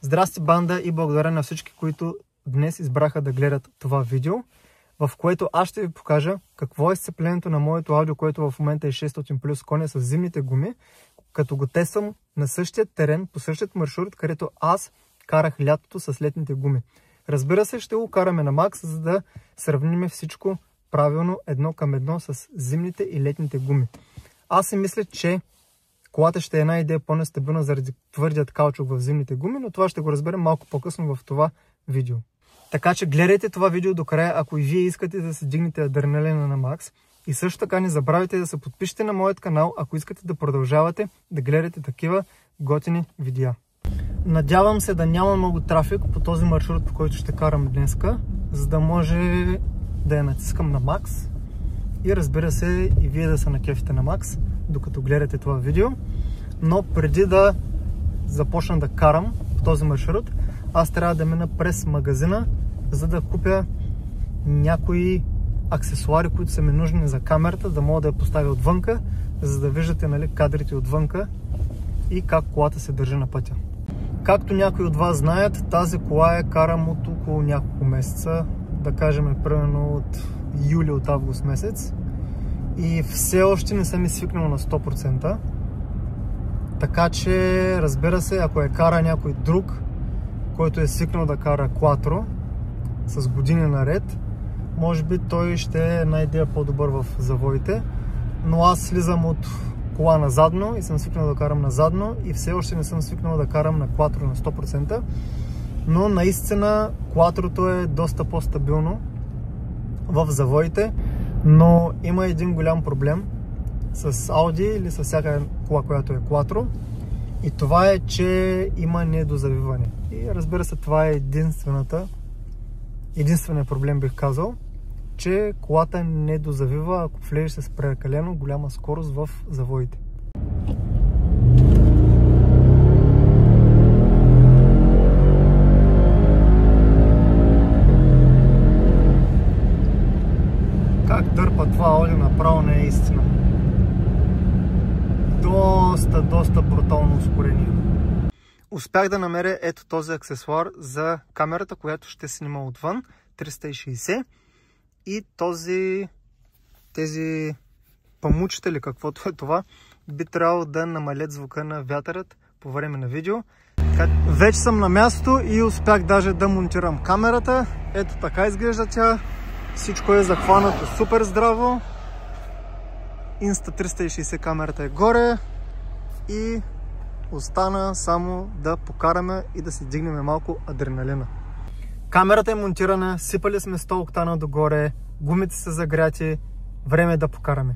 Здрасти, банда, и благодаря на всички, които днес избраха да гледат това видео, в което аз ще ви покажа какво е сцеплението на моето аудио, което в момента е 600 плюс коня с зимните гуми, като го тествам на същия терен, по същият маршрут, където аз карах лятото с летните гуми. Разбира се, ще го караме на макс, за да сравним всичко правилно едно към едно с зимните и летните гуми. Аз си мисля, че колата ще е една идея по-нестабилна заради твърдият каучук в зимните гуми, но това ще го разберем малко по-късно в това видео. Така че гледайте това видео до края, ако и вие искате да се дигнете адреналина на макс. И също така не забравяйте да се подпишете на моят канал, ако искате да продължавате да гледате такива готини видеа. Надявам се да няма много трафик по този маршрут, по който ще карам днеска, за да може да я натискам на макс. И разбира се, и вие да се накефите на макс, докато гледате това видео. Но преди да започна да карам по този маршрут, аз трябва да мина през магазина, за да купя някои аксесуари, които са ми нужни за камерата, да мога да я поставя отвънка, за да виждате, нали, кадрите отвънка и как колата се държи на пътя. Както някои от вас знаят, тази кола я карам от около няколко месеца, да кажем примерно от юли, от август месец, и все още не съм свикнал на 100%. Така че, разбира се, ако я кара някой друг, който е свикнал да кара Quattro с години наред, може би той ще е една идея по-добър в завоите, но аз слизам от кола на задно и съм свикнал да карам на задно и все още не съм свикнал да карам на Quattro на 100%, но наистина Quattroто е доста по-стабилно в завоите, но има един голям проблем с Audi или с всяка кола, която е Quattro, и това е, че има недозавиване. И разбира се, това е единственият проблем, бих казал, че колата не дозавива, ако влезеш с прекалено голяма скорост в завоите. Как дърпа това Audi, направо не е истина. Доста брутално ускорение. Успях да намеря ето този аксесуар за камерата, която ще снима отвън, 360, и тези памучета или каквото е това, би трябвало да намалят звука на вятърът по време на видео. Вече съм на място и успях даже да монтирам камерата. Ето така изглежда тя. Всичко е захванато супер здраво. Insta360 камерата е горе и остана само да покараме и да си дигнем малко адреналина. Камерата е монтирана, сипали сме 100 октана догоре, гумите са загряти, време е да покараме.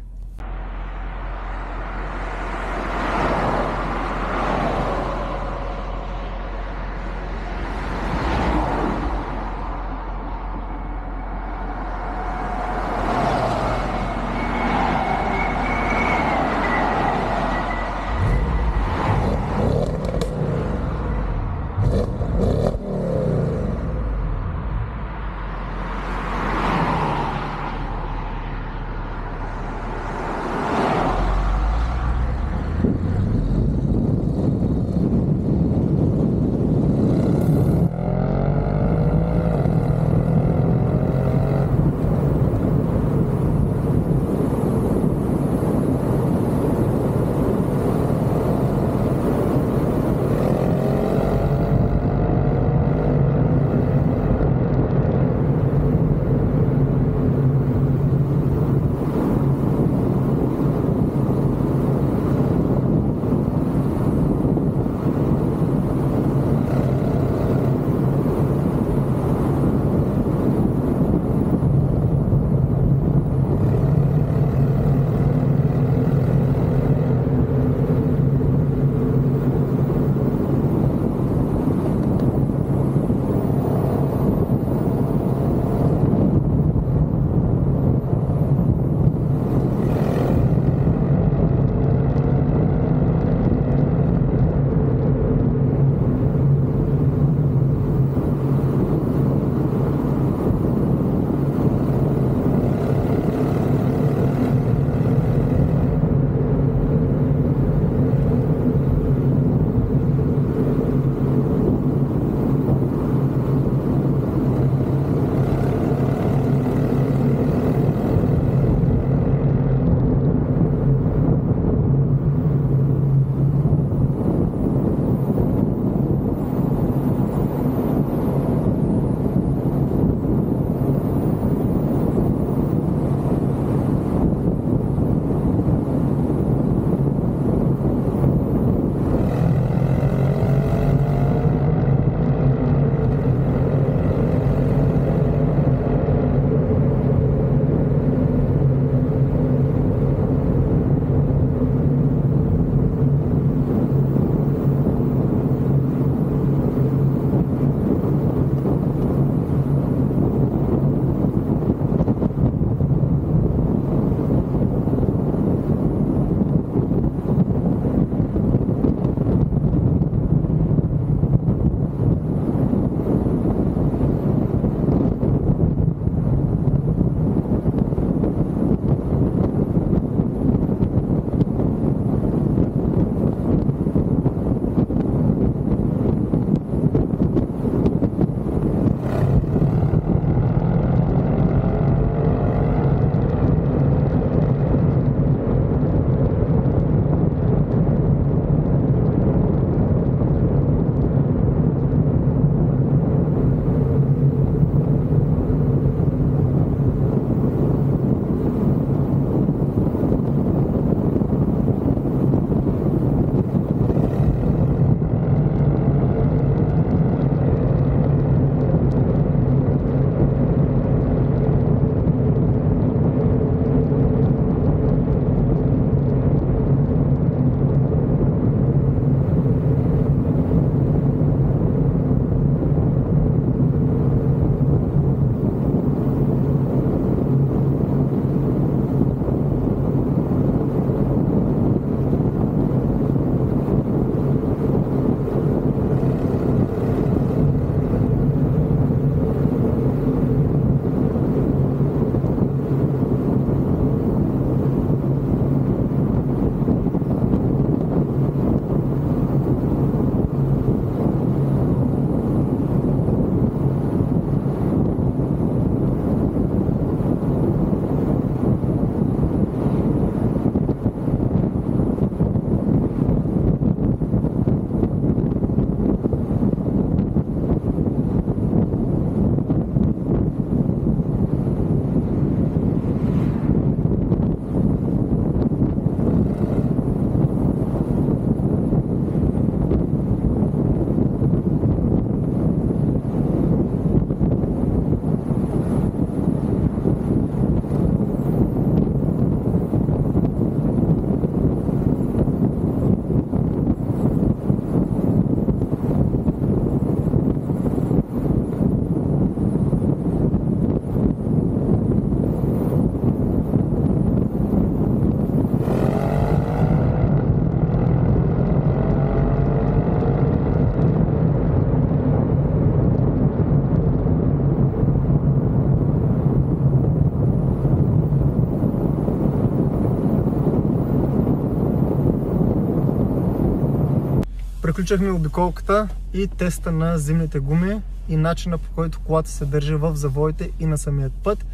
Приключихме обиколката и теста на зимните гуми и начина, по който колата се държи в завоите и на самият път.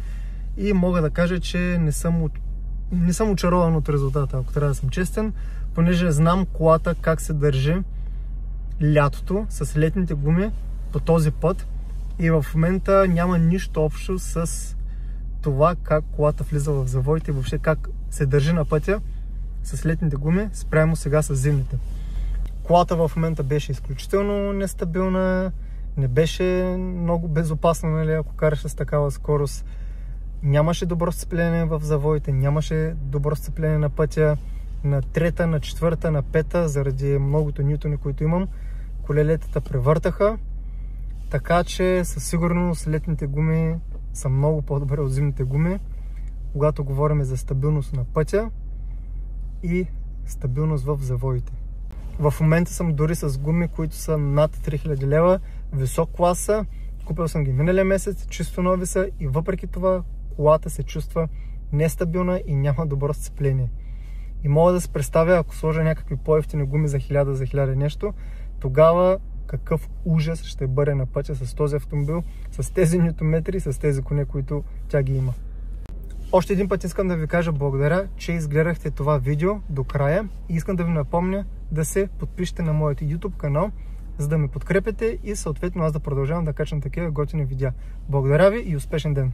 И мога да кажа, че не съм очарован от резултата, ако трябва да съм честен, понеже знам колата как се държи лятото с летните гуми по този път и в момента няма нищо общо с това как колата влиза в завоите и въобще как се държи на пътя с летните гуми спрямо сега с зимните. Колата в момента беше изключително нестабилна, не беше много безопасна, нали, ако караш с такава скорост. Нямаше добро сцепление в завоите, нямаше добро сцепление на пътя. На трета, на четвърта, на пета, заради многото нютони, които имам, колелетата превъртаха. Така че със сигурност летните гуми са много по-добре от зимните гуми, когато говорим за стабилност на пътя и стабилност в завоите. В момента съм дори с гуми, които са над 3000 лева, висок класа. Купил съм ги миналия месец, чисто нови са и въпреки това колата се чувства нестабилна и няма добро сцепление. И мога да се представя, ако сложа някакви по-евтини гуми за 1000 нещо, тогава какъв ужас ще бъде на пътя с този автомобил, с тези нютометри, с тези коне, които тя ги има. Още един път искам да ви кажа благодаря, че изгледахте това видео до края и искам да ви напомня да се подпишете на моят YouTube канал, за да ме подкрепите и съответно аз да продължавам да качвам такива готини видеа. Благодаря ви и успешен ден!